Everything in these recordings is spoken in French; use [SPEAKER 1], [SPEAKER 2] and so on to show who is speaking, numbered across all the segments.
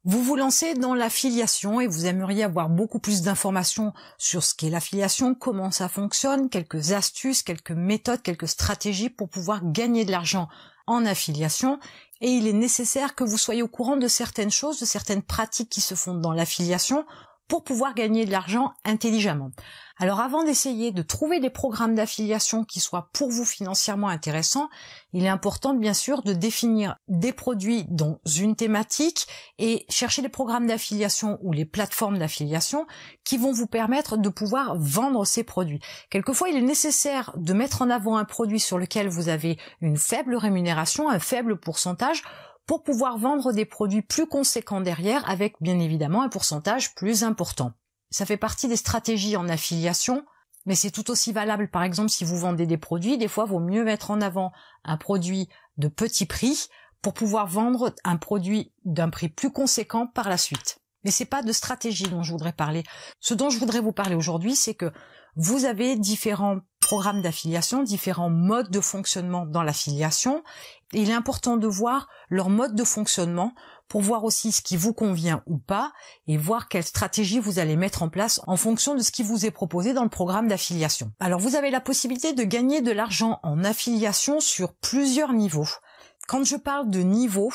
[SPEAKER 1] Vous vous lancez dans l'affiliation et vous aimeriez avoir beaucoup plus d'informations sur ce qu'est l'affiliation, comment ça fonctionne, quelques astuces, quelques méthodes, quelques stratégies pour pouvoir gagner de l'argent en affiliation. Et il est nécessaire que vous soyez au courant de certaines choses, de certaines pratiques qui se font dans l'affiliation pour pouvoir gagner de l'argent intelligemment. Alors avant d'essayer de trouver des programmes d'affiliation qui soient pour vous financièrement intéressants, il est important bien sûr de définir des produits dans une thématique et chercher les programmes d'affiliation ou les plateformes d'affiliation qui vont vous permettre de pouvoir vendre ces produits. Quelquefois, il est nécessaire de mettre en avant un produit sur lequel vous avez une faible rémunération, un faible pourcentage, pour pouvoir vendre des produits plus conséquents derrière avec bien évidemment un pourcentage plus important. Ça fait partie des stratégies en affiliation, mais c'est tout aussi valable par exemple si vous vendez des produits. Des fois, il vaut mieux mettre en avant un produit de petit prix pour pouvoir vendre un produit d'un prix plus conséquent par la suite. Mais c'est pas de stratégie dont je voudrais parler. Ce dont je voudrais vous parler aujourd'hui, c'est que vous avez différents programmes d'affiliation, différents modes de fonctionnement dans l'affiliation. Il est important de voir leur mode de fonctionnement pour voir aussi ce qui vous convient ou pas et voir quelle stratégie vous allez mettre en place en fonction de ce qui vous est proposé dans le programme d'affiliation. Alors vous avez la possibilité de gagner de l'argent en affiliation sur plusieurs niveaux. Quand je parle de niveau,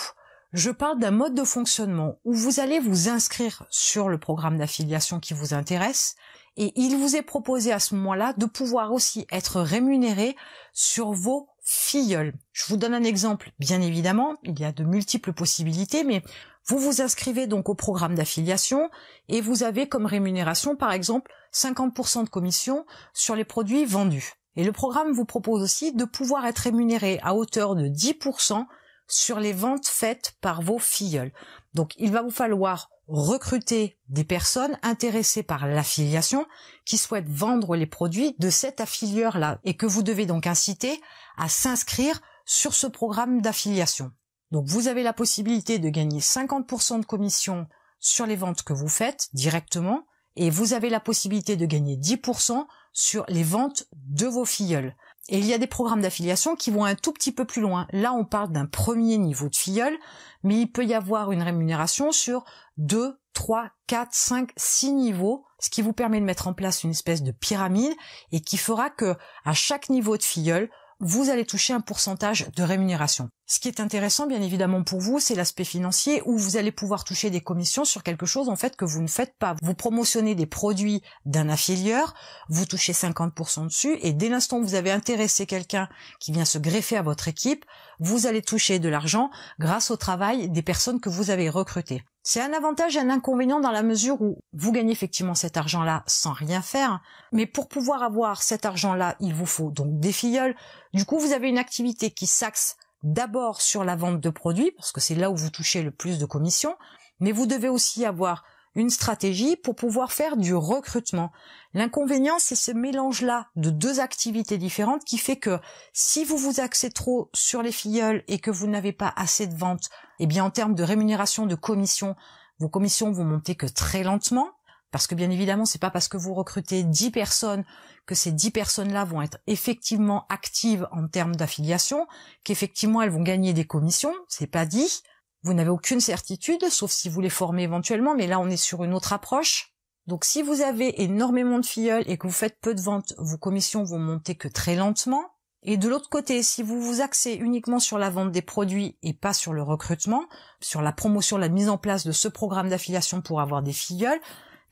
[SPEAKER 1] je parle d'un mode de fonctionnement où vous allez vous inscrire sur le programme d'affiliation qui vous intéresse et il vous est proposé à ce moment-là de pouvoir aussi être rémunéré sur vos filleuls. Je vous donne un exemple, bien évidemment, il y a de multiples possibilités, mais vous vous inscrivez donc au programme d'affiliation et vous avez comme rémunération, par exemple, 50% de commission sur les produits vendus. Et le programme vous propose aussi de pouvoir être rémunéré à hauteur de 10% sur les ventes faites par vos filleuls. Donc il va vous falloir recruter des personnes intéressées par l'affiliation qui souhaitent vendre les produits de cet affilieur-là et que vous devez donc inciter à s'inscrire sur ce programme d'affiliation. Donc vous avez la possibilité de gagner 50% de commission sur les ventes que vous faites directement et vous avez la possibilité de gagner 10% sur les ventes de vos filleuls. Et il y a des programmes d'affiliation qui vont un tout petit peu plus loin. Là, on parle d'un premier niveau de filleul, mais il peut y avoir une rémunération sur 2, 3, 4, 5, 6 niveaux, ce qui vous permet de mettre en place une espèce de pyramide et qui fera que à chaque niveau de filleul, vous allez toucher un pourcentage de rémunération. Ce qui est intéressant, bien évidemment, pour vous, c'est l'aspect financier où vous allez pouvoir toucher des commissions sur quelque chose, en fait, que vous ne faites pas. Vous promotionnez des produits d'un affilieur, vous touchez 50% dessus, et dès l'instant où vous avez intéressé quelqu'un qui vient se greffer à votre équipe, vous allez toucher de l'argent grâce au travail des personnes que vous avez recrutées. C'est un avantage et un inconvénient dans la mesure où vous gagnez effectivement cet argent-là sans rien faire, mais pour pouvoir avoir cet argent-là, il vous faut donc des filleuls. Du coup, vous avez une activité qui s'axe d'abord sur la vente de produits, parce que c'est là où vous touchez le plus de commissions, mais vous devez aussi avoir une stratégie pour pouvoir faire du recrutement. L'inconvénient, c'est ce mélange-là de deux activités différentes qui fait que si vous vous axez trop sur les filleuls et que vous n'avez pas assez de ventes, eh bien en termes de rémunération de commission, vos commissions vont monter que très lentement. Parce que bien évidemment, c'est pas parce que vous recrutez 10 personnes que ces 10 personnes-là vont être effectivement actives en termes d'affiliation, qu'effectivement elles vont gagner des commissions, c'est pas dit. Vous n'avez aucune certitude, sauf si vous les formez éventuellement, mais là on est sur une autre approche. Donc si vous avez énormément de filleuls et que vous faites peu de ventes, vos commissions vont monter que très lentement. Et de l'autre côté, si vous vous axez uniquement sur la vente des produits et pas sur le recrutement, sur la promotion, la mise en place de ce programme d'affiliation pour avoir des filleuls,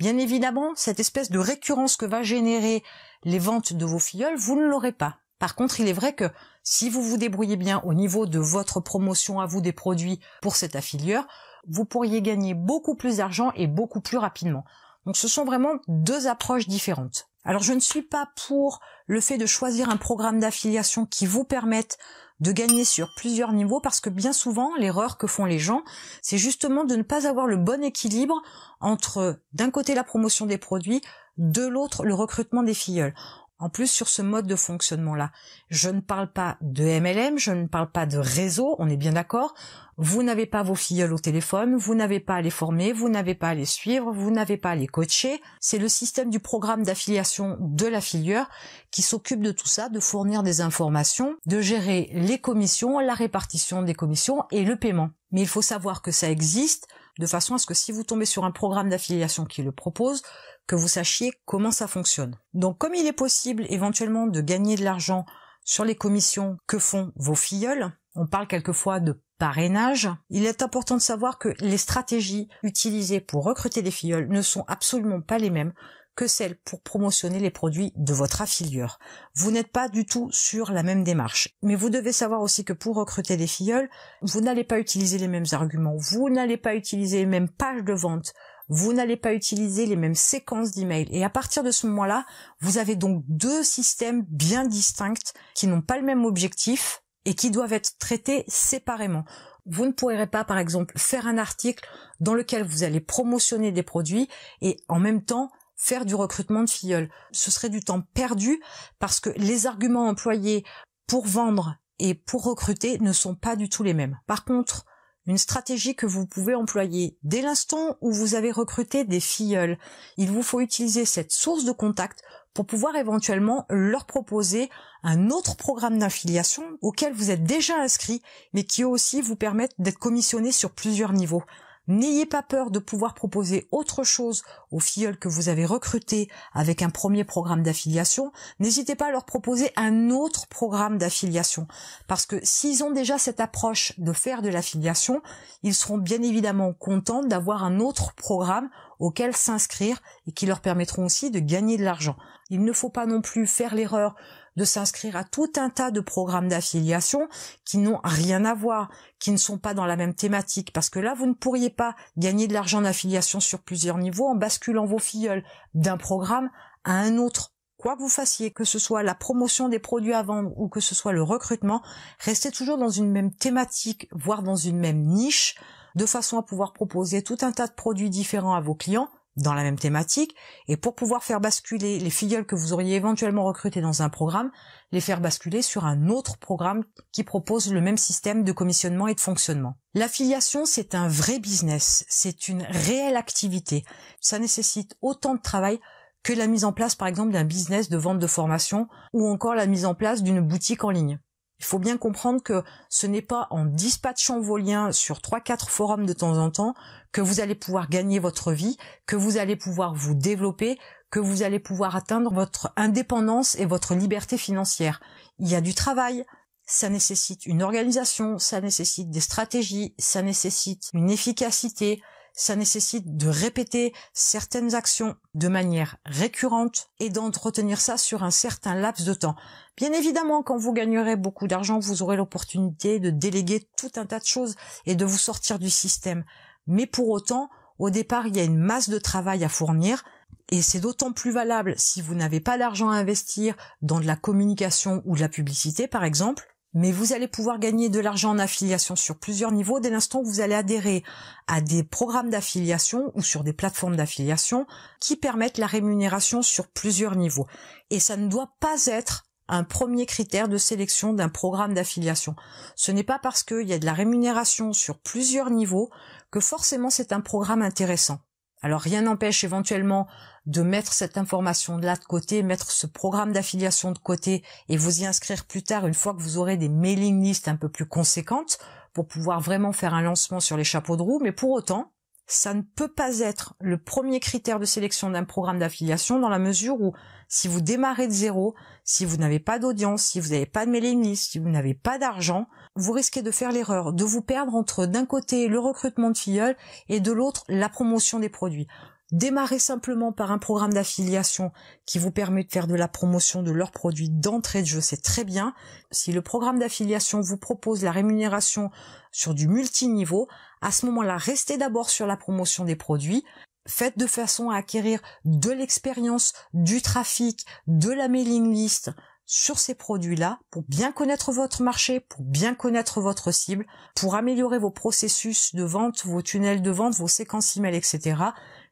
[SPEAKER 1] bien évidemment, cette espèce de récurrence que va générer les ventes de vos filleuls, vous ne l'aurez pas. Par contre, il est vrai que si vous vous débrouillez bien au niveau de votre promotion à vous des produits pour cet affilieur, vous pourriez gagner beaucoup plus d'argent et beaucoup plus rapidement. Donc ce sont vraiment deux approches différentes. Alors je ne suis pas pour le fait de choisir un programme d'affiliation qui vous permette de gagner sur plusieurs niveaux parce que bien souvent, l'erreur que font les gens, c'est justement de ne pas avoir le bon équilibre entre d'un côté la promotion des produits, de l'autre le recrutement des filleuls. En plus, sur ce mode de fonctionnement-là, je ne parle pas de MLM, je ne parle pas de réseau, on est bien d'accord. Vous n'avez pas vos filleuls au téléphone, vous n'avez pas à les former, vous n'avez pas à les suivre, vous n'avez pas à les coacher. C'est le système du programme d'affiliation de l'affilieur qui s'occupe de tout ça, de fournir des informations, de gérer les commissions, la répartition des commissions et le paiement. Mais il faut savoir que ça existe de façon à ce que si vous tombez sur un programme d'affiliation qui le propose, que vous sachiez comment ça fonctionne. Donc comme il est possible éventuellement de gagner de l'argent sur les commissions que font vos filleuls, on parle quelquefois de parrainage, il est important de savoir que les stratégies utilisées pour recruter des filleuls ne sont absolument pas les mêmes que celles pour promotionner les produits de votre affilieur. Vous n'êtes pas du tout sur la même démarche. Mais vous devez savoir aussi que pour recruter des filleuls, vous n'allez pas utiliser les mêmes arguments, vous n'allez pas utiliser les mêmes pages de vente, vous n'allez pas utiliser les mêmes séquences d'emails. Et à partir de ce moment-là, vous avez donc deux systèmes bien distincts qui n'ont pas le même objectif et qui doivent être traités séparément. Vous ne pourrez pas, par exemple, faire un article dans lequel vous allez promotionner des produits et en même temps faire du recrutement de filleuls. Ce serait du temps perdu parce que les arguments employés pour vendre et pour recruter ne sont pas du tout les mêmes. Par contre, une stratégie que vous pouvez employer dès l'instant où vous avez recruté des filleuls, il vous faut utiliser cette source de contact pour pouvoir éventuellement leur proposer un autre programme d'affiliation auquel vous êtes déjà inscrit, mais qui aussi vous permettent d'être commissionné sur plusieurs niveaux. N'ayez pas peur de pouvoir proposer autre chose aux filleuls que vous avez recrutés avec un premier programme d'affiliation. N'hésitez pas à leur proposer un autre programme d'affiliation. Parce que s'ils ont déjà cette approche de faire de l'affiliation, ils seront bien évidemment contents d'avoir un autre programme auquel s'inscrire et qui leur permettront aussi de gagner de l'argent. Il ne faut pas non plus faire l'erreur de s'inscrire à tout un tas de programmes d'affiliation qui n'ont rien à voir, qui ne sont pas dans la même thématique, parce que là, vous ne pourriez pas gagner de l'argent d'affiliation sur plusieurs niveaux en basculant vos filleuls d'un programme à un autre. Quoi que vous fassiez, que ce soit la promotion des produits à vendre ou que ce soit le recrutement, restez toujours dans une même thématique, voire dans une même niche, de façon à pouvoir proposer tout un tas de produits différents à vos clients, dans la même thématique, et pour pouvoir faire basculer les filleuls que vous auriez éventuellement recrutés dans un programme, les faire basculer sur un autre programme qui propose le même système de commissionnement et de fonctionnement. L'affiliation, c'est un vrai business, c'est une réelle activité. Ça nécessite autant de travail que la mise en place, par exemple, d'un business de vente de formation ou encore la mise en place d'une boutique en ligne. Il faut bien comprendre que ce n'est pas en dispatchant vos liens sur 3-4 forums de temps en temps que vous allez pouvoir gagner votre vie, que vous allez pouvoir vous développer, que vous allez pouvoir atteindre votre indépendance et votre liberté financière. Il y a du travail, ça nécessite une organisation, ça nécessite des stratégies, ça nécessite une efficacité, ça nécessite de répéter certaines actions de manière récurrente et d'entretenir ça sur un certain laps de temps. Bien évidemment, quand vous gagnerez beaucoup d'argent, vous aurez l'opportunité de déléguer tout un tas de choses et de vous sortir du système. Mais pour autant, au départ, il y a une masse de travail à fournir et c'est d'autant plus valable si vous n'avez pas d'argent à investir dans de la communication ou de la publicité, par exemple. Mais vous allez pouvoir gagner de l'argent en affiliation sur plusieurs niveaux dès l'instant où vous allez adhérer à des programmes d'affiliation ou sur des plateformes d'affiliation qui permettent la rémunération sur plusieurs niveaux. Et ça ne doit pas être un premier critère de sélection d'un programme d'affiliation. Ce n'est pas parce qu'il y a de la rémunération sur plusieurs niveaux que forcément c'est un programme intéressant. Alors rien n'empêche éventuellement de mettre cette information de là de côté, mettre ce programme d'affiliation de côté et vous y inscrire plus tard une fois que vous aurez des mailing lists un peu plus conséquentes pour pouvoir vraiment faire un lancement sur les chapeaux de roue. Mais pour autant, ça ne peut pas être le premier critère de sélection d'un programme d'affiliation dans la mesure où si vous démarrez de zéro, si vous n'avez pas d'audience, si vous n'avez pas de mailing list, si vous n'avez pas d'argent, vous risquez de faire l'erreur de vous perdre entre d'un côté le recrutement de filleuls et de l'autre la promotion des produits. Démarrez simplement par un programme d'affiliation qui vous permet de faire de la promotion de leurs produits d'entrée de jeu, c'est très bien. Si le programme d'affiliation vous propose la rémunération sur du multiniveau, à ce moment-là, restez d'abord sur la promotion des produits. Faites de façon à acquérir de l'expérience, du trafic, de la mailing list sur ces produits-là pour bien connaître votre marché, pour bien connaître votre cible, pour améliorer vos processus de vente, vos tunnels de vente, vos séquences email, etc.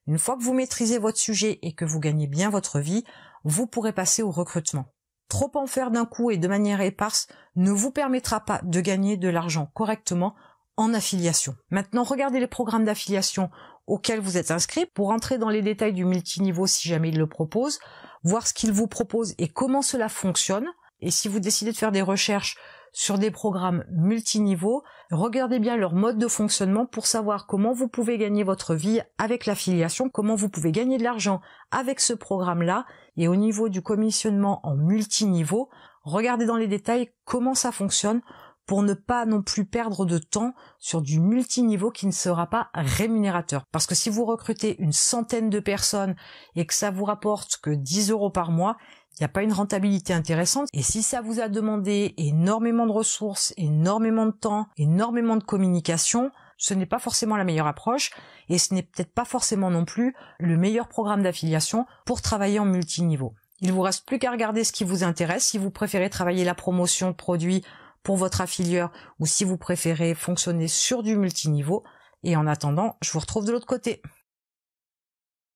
[SPEAKER 1] Une fois que vous maîtrisez votre sujet et que vous gagnez bien votre vie, vous pourrez passer au recrutement. Trop en faire d'un coup et de manière éparse ne vous permettra pas de gagner de l'argent correctement en affiliation. Maintenant, regardez les programmes d'affiliation auxquels vous êtes inscrit pour entrer dans les détails du multiniveau si jamais il le propose, voir ce qu'il vous propose et comment cela fonctionne. Et si vous décidez de faire des recherches sur des programmes multiniveaux. Regardez bien leur mode de fonctionnement pour savoir comment vous pouvez gagner votre vie avec l'affiliation, comment vous pouvez gagner de l'argent avec ce programme-là. Et au niveau du commissionnement en multiniveau, regardez dans les détails comment ça fonctionne pour ne pas non plus perdre de temps sur du multiniveau qui ne sera pas rémunérateur. Parce que si vous recrutez une centaine de personnes et que ça vous rapporte que 10 € par mois, il n'y a pas une rentabilité intéressante. Et si ça vous a demandé énormément de ressources, énormément de temps, énormément de communication, ce n'est pas forcément la meilleure approche et ce n'est peut-être pas forcément non plus le meilleur programme d'affiliation pour travailler en multiniveau. Il vous reste plus qu'à regarder ce qui vous intéresse, si vous préférez travailler la promotion de produits pour votre affilieur ou si vous préférez fonctionner sur du multiniveau. Et en attendant, je vous retrouve de l'autre côté.